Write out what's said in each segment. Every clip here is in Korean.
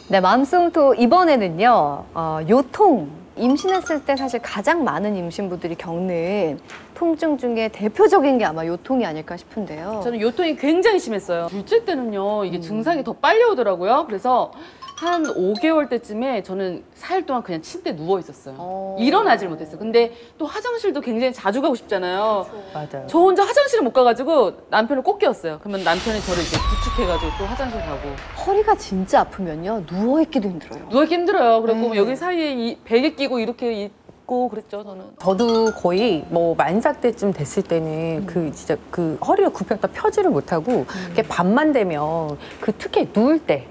네, 맘송토 이번에는요, 요통. 임신했을 때 사실 가장 많은 임신부들이 겪는 통증 중에 대표적인 게 아마 요통이 아닐까 싶은데요. 저는 요통이 굉장히 심했어요. 둘째 때는요, 이게 증상이 더 빨리 오더라고요. 그래서 한 5개월 때쯤에 저는 4일 동안 그냥 침대에 누워 있었어요. 일어나질 못했어요. 근데 또 화장실도 굉장히 자주 가고 싶잖아요. 맞아요. 저 혼자 화장실을 못 가가지고 남편을 꼭 깨웠어요. 그러면 남편이 저를 이제 부축해가지고 또 화장실 가고. 허리가 진짜 아프면요, 누워있기도 힘들어요. 누워있기 힘들어요. 그래고 여기 사이에 이 베개 끼고 이렇게 있고 그랬죠, 저는. 저도 거의 뭐 만사 때쯤 됐을 때는 그 진짜 그 허리가 굽혔다 펴지를 못하고 이렇게 밤만 되면 그 특히 누울 때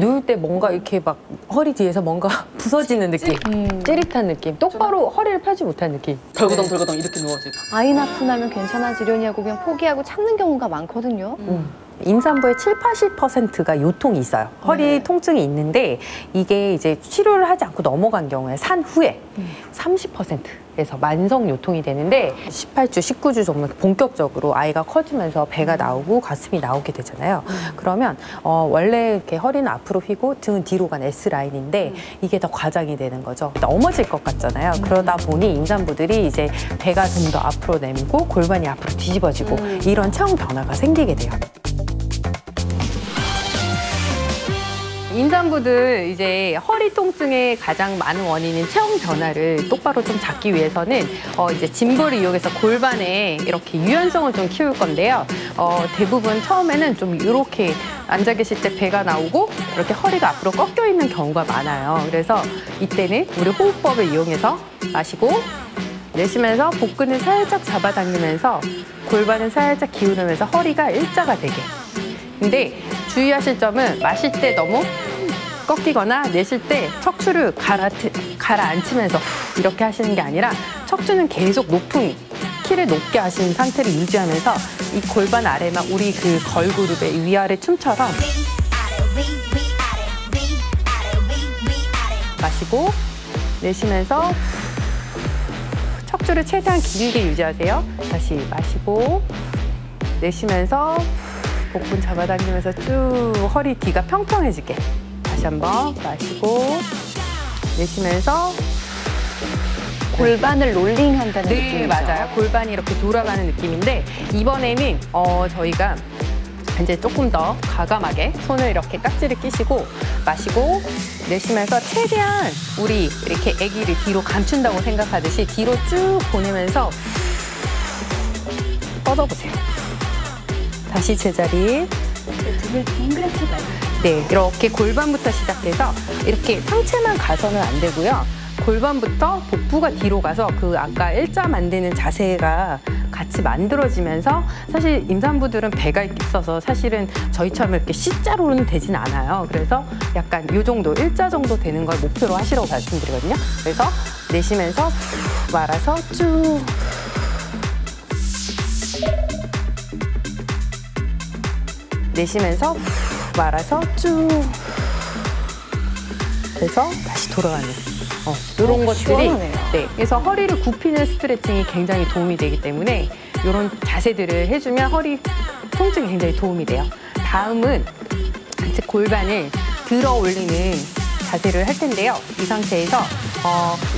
누울 때 뭔가 이렇게 막 허리 뒤에서 뭔가 부서지는 느낌, 찌릿한 느낌, 똑바로 허리를 펴지 못한 느낌. 덜거덩 이렇게 누워지고. 아이 낳고 나면 괜찮아지려니 하고 그냥 포기하고 참는 경우가 많거든요. 임산부의 70~80%가 요통이 있어요. 허리 통증이 있는데 이게 이제 치료를 하지 않고 넘어간 경우에 산 후에 30%에서 만성 요통이 되는데 18주, 19주 정도 본격적으로 아이가 커지면서 배가 나오고 가슴이 나오게 되잖아요. 그러면 원래 이렇게 허리는 앞으로 휘고 등은 뒤로 간 S라인인데 이게 더 과장이 되는 거죠. 넘어질 것 같잖아요. 그러다 보니 임산부들이 이제 배가 좀 더 앞으로 내밀고 골반이 앞으로 뒤집어지고 이런 체형 변화가 생기게 돼요. 임산부들 이제 허리 통증의 가장 많은 원인인 체형 변화를 똑바로 좀 잡기 위해서는 이제 짐볼을 이용해서 골반에 이렇게 유연성을 좀 키울 건데요. 대부분 처음에는 좀 이렇게 앉아 계실 때 배가 나오고 이렇게 허리가 앞으로 꺾여 있는 경우가 많아요. 그래서 이때는 우리 호흡법을 이용해서 마시고 내쉬면서 복근을 살짝 잡아당기면서 골반을 살짝 기울이면서 허리가 일자가 되게. 근데 주의하실 점은 마실 때 너무 꺾이거나 내쉴 때 척추를 가라앉히면서 이렇게 하시는 게 아니라 척추는 계속 높은 키를 높게 하시는 상태를 유지하면서 이 골반 아래만 우리 그 걸그룹의 위아래 춤처럼 마시고 내쉬면서 척추를 최대한 길게 유지하세요. 다시 마시고 내쉬면서 복근 잡아당기면서 쭉 허리 뒤가 평평해지게. 다시 한번 마시고 내쉬면서 골반을 롤링한다는 네, 느낌이죠. 맞아요. 골반이 이렇게 돌아가는 느낌인데 이번에는 저희가 이제 조금 더 과감하게 손을 이렇게 깍지를 끼시고 마시고 내쉬면서 최대한 우리 이렇게 아기를 뒤로 감춘다고 생각하듯이 뒤로 쭉 보내면서 뻗어보세요. 다시 제자리. 등을 동그랗게 말고. 네, 이렇게 골반부터 시작해서 이렇게 상체만 가서는 안 되고요. 골반부터 복부가 뒤로 가서 그 아까 일자 만드는 자세가 같이 만들어지면서 사실 임산부들은 배가 있어서 사실은 저희처럼 이렇게 C자로는 되진 않아요. 그래서 약간 이 정도, 일자 정도 되는 걸 목표로 하시라고 말씀드리거든요. 그래서 내쉬면서 말아서 쭉. 내쉬면서 말아서 쭉. 그래서 다시 돌아가는. 이런 것들이 시원하네요. 네, 그래서 허리를 굽히는 스트레칭이 굉장히 도움이 되기 때문에 이런 자세들을 해주면 허리 통증이 굉장히 도움이 돼요. 다음은 이제 골반을 들어 올리는 자세를 할 텐데요. 이 상태에서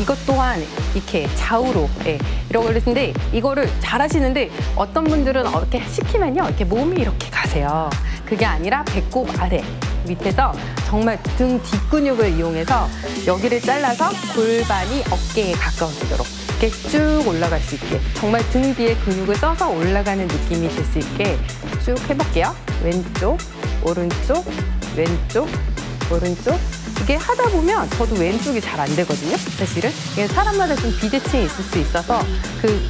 이것 또한 이렇게 좌우로 이러고 올리는데 이거를 잘 하시는데 어떤 분들은 이렇게 시키면요 이렇게 몸이 이렇게 가세요. 그게 아니라 배꼽 아래 밑에서 정말 등 뒷근육을 이용해서 여기를 잘라서 골반이 어깨에 가까워지도록 이렇게 쭉 올라갈 수 있게 정말 등 뒤에 근육을 써서 올라가는 느낌이 될 수 있게 쭉 해볼게요. 왼쪽, 오른쪽, 왼쪽, 오른쪽. 이게 하다 보면 저도 왼쪽이 잘 안 되거든요, 사실은. 이게 사람마다 좀 비대칭이 있을 수 있어서 그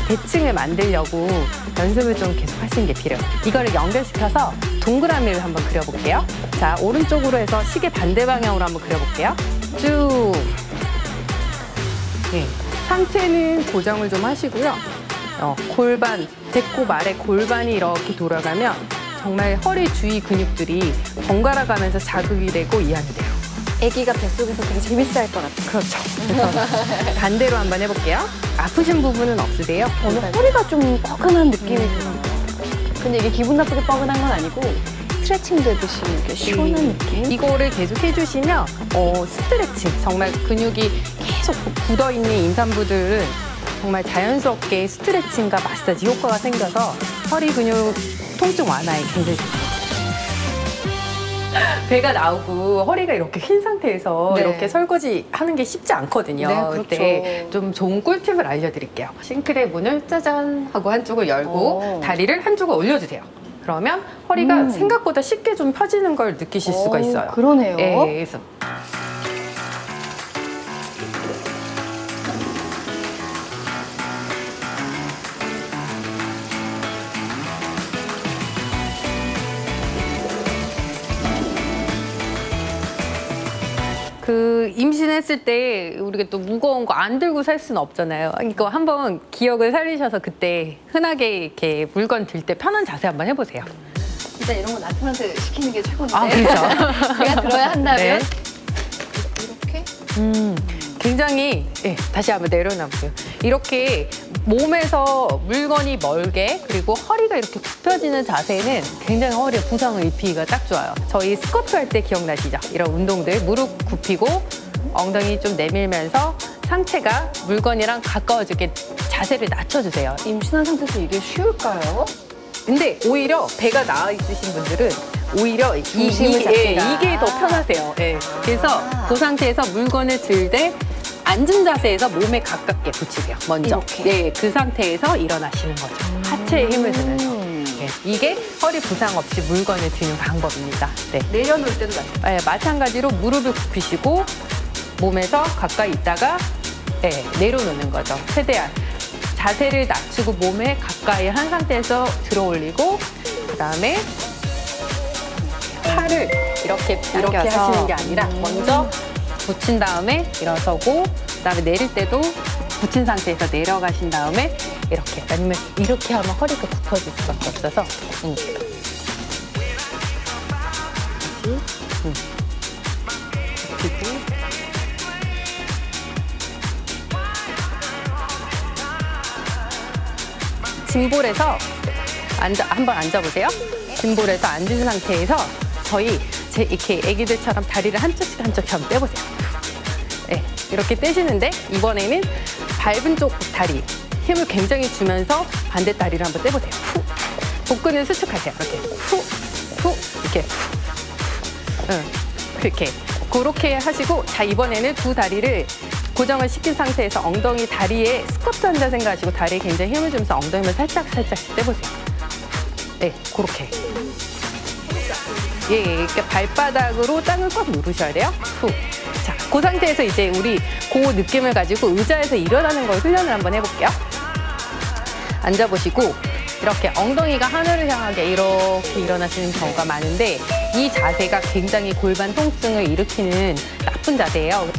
대칭을 만들려고 연습을 좀 계속 하시는 게 필요해요. 이거를 연결시켜서 동그라미를 한번 그려볼게요. 자, 오른쪽으로 해서 시계 반대 방향으로 한번 그려볼게요. 쭉. 네. 상체는 고정을 좀 하시고요. 골반, 배꼽 아래 골반이 이렇게 돌아가면 정말 허리 주위 근육들이 번갈아 가면서 자극이 되고 이완이 돼요. 아기가 뱃속에서 되게 재밌어 할 것 같아요. 그렇죠. 반대로 한번 해볼게요. 아프신 부분은 없으세요? 저는 허리가 좀 뻐근한 느낌이 들어요. 근데 이게 기분 나쁘게 뻐근한 건 아니고 스트레칭 되듯이 이렇게 시원한 느낌? 이거를 계속 해주시면 스트레칭, 정말 근육이 계속 굳어있는 임산부들은 정말 자연스럽게 스트레칭과 마사지 효과가 생겨서 허리 근육 통증 완화에 굉장히 좋습니다. 배가 나오고 허리가 이렇게 흰 상태에서 네. 이렇게 설거지 하는 게 쉽지 않거든요. 네, 그렇죠. 그때 좀 좋은 꿀팁을 알려드릴게요. 싱크대 문을 짜잔 하고 한쪽을 열고 오. 다리를 한쪽을 올려주세요. 그러면 허리가 생각보다 쉽게 좀 펴지는 걸 느끼실 수가 있어요. 그러네요. 네, 그래서 그 임신했을 때 우리가 또 무거운 거 안 들고 살 수는 없잖아요. 이거 한번 기억을 살리셔서 그때 흔하게 이렇게 물건 들 때 편한 자세 한번 해보세요. 진짜 이런 거 남편한테 시키는 게 최고인데. 아, 그렇죠. 제가 들어야 한다면 네. 이렇게? 굉장히 다시 한번 내려놔보세요. 이렇게 몸에서 물건이 멀게 그리고 허리가 이렇게 굽혀지는 자세는 굉장히 허리에 부상을 입히기가 딱 좋아요. 저희 스쿼트 할 때 기억나시죠? 이런 운동들 무릎 굽히고 엉덩이 좀 내밀면서 상체가 물건이랑 가까워지게 자세를 낮춰주세요. 임신한 상태에서 이게 쉬울까요? 근데 오히려 배가 나와 있으신 분들은 오히려 중심을 잡기가. 이게 더 편하세요. 예. 그래서 그 상태에서 물건을 들 때 앉은 자세에서 몸에 가깝게 붙이세요. 먼저. 이렇게? 네, 그 상태에서 일어나시는 거죠. 하체에 힘을 주면서. 네, 이게 허리 부상 없이 물건을 드는 방법입니다. 네. 내려놓을 때도 네, 마찬가지로 무릎을 굽히시고 몸에서 가까이 있다가 내려놓는 거죠. 최대한. 자세를 낮추고 몸에 가까이 한 상태에서 들어 올리고 그다음에 팔을 이렇게 당겨서. 하시는 게 아니라 먼저 붙인 다음에 일어서고 그다음에 내릴 때도 붙인 상태에서 내려가신 다음에 이렇게 아니면 이렇게 하면 허리가 굽어질 수밖에 없어서 그리고 짐볼에서 한번 앉아보세요. 짐볼에서 앉은 상태에서 저희 이렇게 애기들처럼 다리를 한쪽씩 한번 떼보세요. 네, 이렇게 떼시는데 이번에는 밟은 쪽 다리 힘을 굉장히 주면서 반대 다리를 한번 떼보세요. 후. 복근을 수축하세요. 이렇게 후 이렇게 그렇게 그렇게 하시고 자 이번에는 두 다리를 고정을 시킨 상태에서 엉덩이 다리에 스쿼트 한다 생각하시고 다리에 굉장히 힘을 주면서 엉덩이를 살짝씩 떼보세요. 네, 그렇게. 이렇게 발바닥으로 땅을 꽉 누르셔야 돼요. 후. 자, 그 상태에서 이제 우리 그 느낌을 가지고 의자에서 일어나는 걸 훈련을 한번 해볼게요. 앉아보시고 이렇게 엉덩이가 하늘을 향하게 이렇게 일어나시는 경우가 많은데 이 자세가 굉장히 골반 통증을 일으키는 나쁜 자세예요.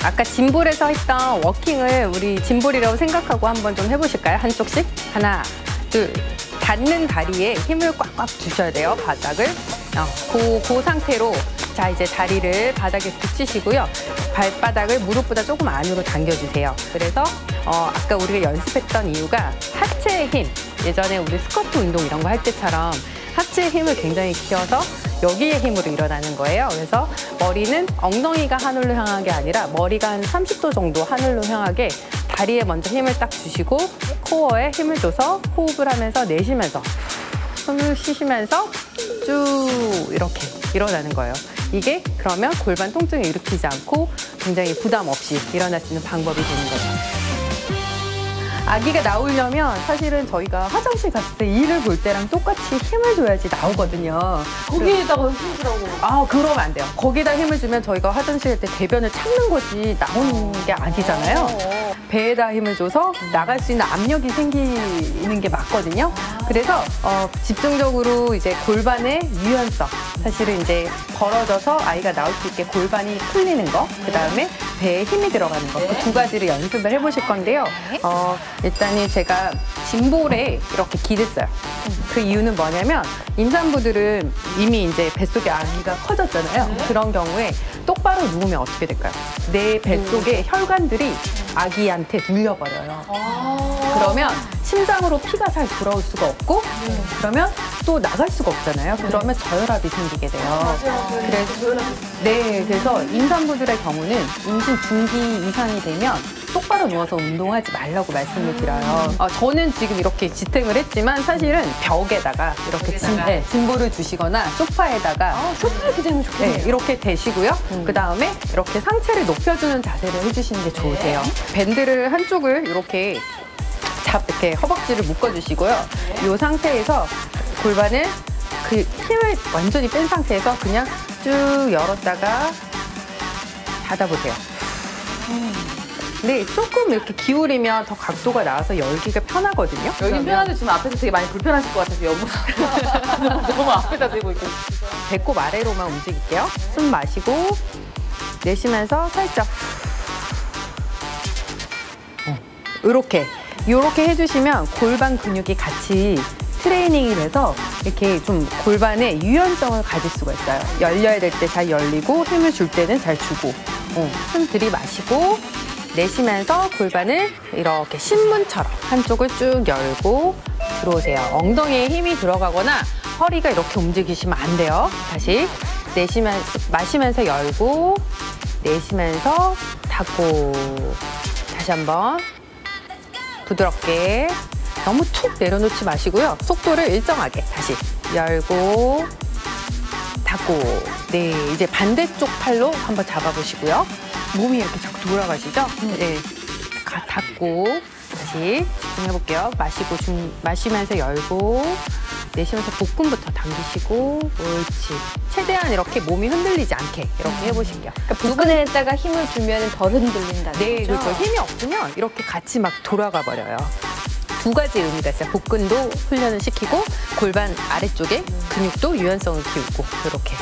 아까 짐볼에서 했던 워킹을 우리 짐볼이라고 생각하고 한번 좀 해보실까요? 한쪽씩? 하나, 둘. 닿는 다리에 힘을 꽉꽉 주셔야 돼요, 바닥을. 그 상태로 자 이제 다리를 바닥에 붙이시고요. 발바닥을 무릎보다 조금 안으로 당겨주세요. 그래서 아까 우리가 연습했던 이유가 하체의 힘, 예전에 우리 스쿼트 운동 이런 거 할 때처럼 하체의 힘을 굉장히 키워서 여기의 힘으로 일어나는 거예요. 그래서 머리는 엉덩이가 하늘로 향한 게 아니라 머리가 한 30도 정도 하늘로 향하게 다리에 먼저 힘을 딱 주시고 코어에 힘을 줘서 호흡을 하면서 내쉬면서 숨을 쉬시면서 쭉 이렇게 일어나는 거예요. 이게 그러면 골반 통증을 일으키지 않고 굉장히 부담 없이 일어날 수 있는 방법이 되는 거죠. 아기가 나오려면 사실은 저희가 화장실 갔을 때 이를 볼 때랑 똑같이 힘을 줘야지 나오거든요. 거기에다가 힘주라고. 아, 그러면 안 돼요. 거기다 힘을 주면 저희가 화장실 갈 때 대변을 참는 거지 나오는 게 아니잖아요. 배에다 힘을 줘서 나갈 수 있는 압력이 생기는 게 맞거든요. 그래서 집중적으로 이제 골반의 유연성, 사실은 이제 벌어져서 아이가 나올 수 있게 골반이 풀리는 거, 그 다음에 배에 힘이 들어가는 거, 그 두 가지를 연습을 해보실 건데요. 일단은 제가 짐볼에 이렇게 기댔어요. 그 이유는 뭐냐면 임산부들은 이미 이제 뱃속에 아기가 커졌잖아요. 그런 경우에 똑바로 누우면 어떻게 될까요? 내 뱃속에 혈관들이 아기한테 눌려버려요. 그러면 심장으로 피가 잘 돌아올 수가 없고 그러면 또 또 나갈 수가 없잖아요. 그러면 저혈압이 생기게 돼요. 그래서 임산부들의 경우는 임신 중기 이상이 되면 똑바로 누워서 운동하지 말라고 말씀을 드려요. 저는 지금 이렇게 지탱을 했지만 사실은 벽에다가 이렇게 짐볼을 두시거나 소파에다가 소파에 기대면 좋겠네요. 네, 이렇게 대시고요. 그 다음에 이렇게 상체를 높여주는 자세를 해주시는 게 좋으세요. 밴드를 한쪽을 이렇게 이렇게 허벅지를 묶어주시고요. 이 상태에서 골반을 그 힘을 완전히 뺀 상태에서 그냥 쭉 열었다가 닫아보세요. 근데 조금 이렇게 기울이면 더 각도가 나와서 열기가 편하거든요. 여긴 편한데 지금 앞에서 되게 많이 불편하실 것 같아서 여보 너무 앞에다 대고 있고. 배꼽 아래로만 움직일게요. 숨 마시고 내쉬면서 살짝 이렇게 해주시면 골반 근육이 같이 트레이닝이 돼서 이렇게 좀 골반에 유연성을 가질 수가 있어요. 열려야 될 때 잘 열리고 힘을 줄 때는 잘 주고 숨 들이마시고 내쉬면서 골반을 이렇게 신문처럼 한쪽을 쭉 열고 들어오세요. 엉덩이에 힘이 들어가거나 허리가 이렇게 움직이시면 안 돼요. 다시 마시면서 열고 내쉬면서 닫고 다시 한번 부드럽게 너무 툭 내려놓지 마시고요. 속도를 일정하게 다시 열고 닫고 네, 이제 반대쪽 팔로 한번 잡아보시고요. 몸이 이렇게 자꾸 돌아가시죠? 네, 닫고 다시 집중해볼게요. 마시면서 열고 내쉬면서 복근부터 당기시고 옳지. 최대한 이렇게 몸이 흔들리지 않게 이렇게 해보실게요. 그러니까 복근에다가 힘을 주면 덜 흔들린다는 네, 거죠? 그렇죠. 힘이 없으면 이렇게 같이 막 돌아가 버려요. 두 가지 의미가 있어요. 복근도 훈련을 시키고 골반 아래쪽에 근육도 유연성을 키우고 이렇게.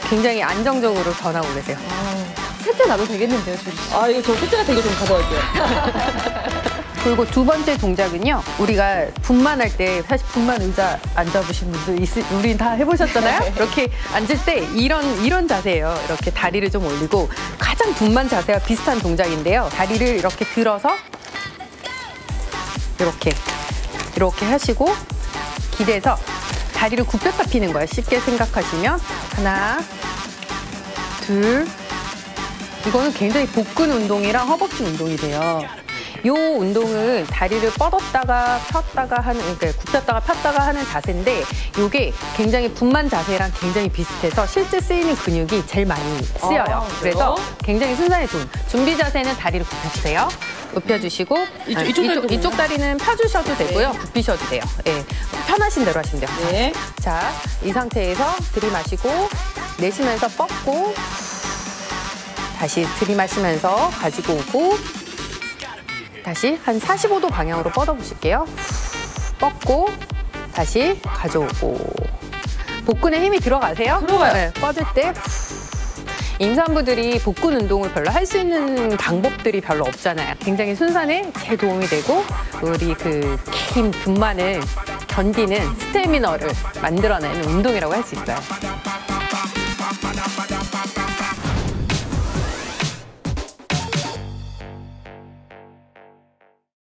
굉장히 안정적으로 변하고 계세요. 셋째 나도 되겠는데요, 주리 씨? 이거 저 셋째가 되게 좀 가져갈게요. 그리고 두 번째 동작은요. 우리가 분만할 때 사실 분만 의자 앉아보신 분들 우린 다 해보셨잖아요. 이렇게 앉을 때 이런 자세예요. 이렇게 다리를 좀 올리고 가장 분만 자세와 비슷한 동작인데요. 다리를 이렇게 들어서 이렇게 하시고 기대서 다리를 굽혔다 피는 거예요. 쉽게 생각하시면 하나, 둘. 이거는 굉장히 복근 운동이랑 허벅지 운동이 돼요. 이 운동은 다리를 뻗었다가 폈다가 하는, 그러니까 굽혔다가 폈다가 하는 자세인데 이게 굉장히 분만 자세랑 굉장히 비슷해서 실제 쓰이는 근육이 제일 많이 쓰여요. 그래서 굉장히 순산에 좋은 준비 자세는 다리를 굽혀주세요. 굽혀주시고 이쪽 다리는 펴주셔도 되고요. 굽히셔도 돼요. 네, 편하신 대로 하시면 돼요. 네. 자, 이 상태에서 들이마시고 내쉬면서 뻗고 다시 들이마시면서 가지고 오고 다시 한 45도 방향으로 뻗어보실게요. 뻗고 다시 가져오고 복근에 힘이 들어가세요? 들어가요. 네, 뻗을 때 임산부들이 복근 운동을 별로 할 수 있는 방법들이 별로 없잖아요. 굉장히 순산에 제일 도움이 되고 우리 긴 분만을 견디는 스태미너를 만들어내는 운동이라고 할 수 있어요.